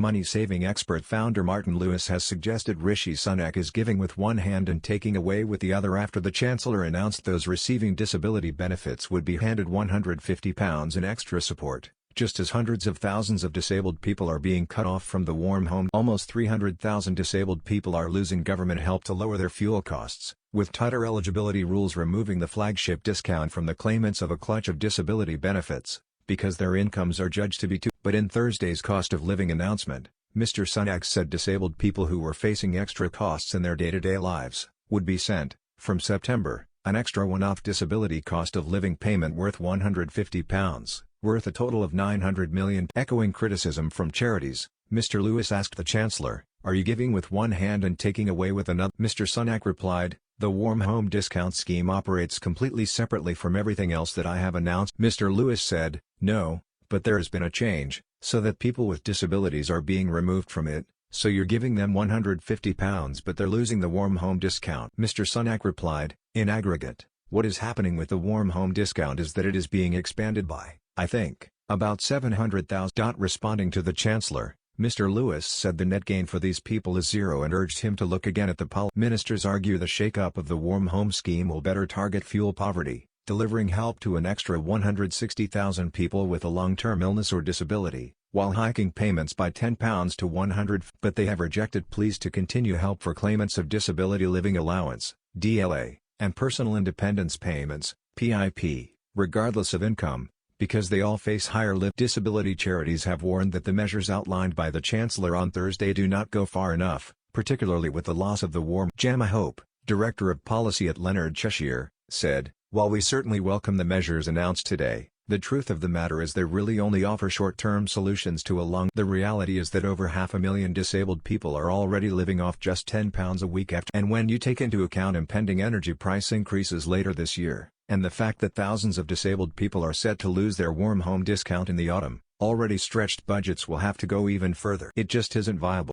Money-saving expert founder Martin Lewis has suggested Rishi Sunak is giving with one hand and taking away with the other after the Chancellor announced those receiving disability benefits would be handed £150 in extra support, just as hundreds of thousands of disabled people are being cut off from the warm home. Almost 300,000 disabled people are losing government help to lower their fuel costs, with tighter eligibility rules removing the flagship discount from the claimants of a clutch of disability benefits, because their incomes are judged to be too. But in Thursday's cost of living announcement, Mr. Sunak said disabled people who were facing extra costs in their day-to-day lives would be sent, from September, an extra one-off disability cost of living payment worth £150, worth a total of £900 million. Echoing criticism from charities, Mr. Lewis asked the Chancellor, "Are you giving with one hand and taking away with another?" Mr. Sunak replied, "The warm home discount scheme operates completely separately from everything else that I have announced." Mr. Lewis said, "No, but there has been a change, so that people with disabilities are being removed from it, so you're giving them £150 but they're losing the warm home discount." Mr. Sunak replied, "In aggregate, what is happening with the warm home discount is that it is being expanded by, I think, about 700,000. Responding to the Chancellor, Mr. Lewis said the net gain for these people is zero and urged him to look again at the policy. Ministers argue the shake-up of the warm home scheme will better target fuel poverty, delivering help to an extra 160,000 people with a long-term illness or disability, while hiking payments by £10 to £100. But they have rejected pleas to continue help for claimants of Disability Living Allowance, DLA, and Personal Independence Payments, PIP, regardless of income, because they all face higher disability. Charities have warned that the measures outlined by the Chancellor on Thursday do not go far enough, particularly with the loss of the warm. Gemma Hope, Director of Policy at Leonard Cheshire, said, "While we certainly welcome the measures announced today, the truth of the matter is they really only offer short-term solutions to a long. The reality is that over 500,000 disabled people are already living off just £10 a week after. And when you take into account impending energy price increases later this year, and the fact that thousands of disabled people are set to lose their warm home discount in the autumn, already stretched budgets will have to go even further. It just isn't viable."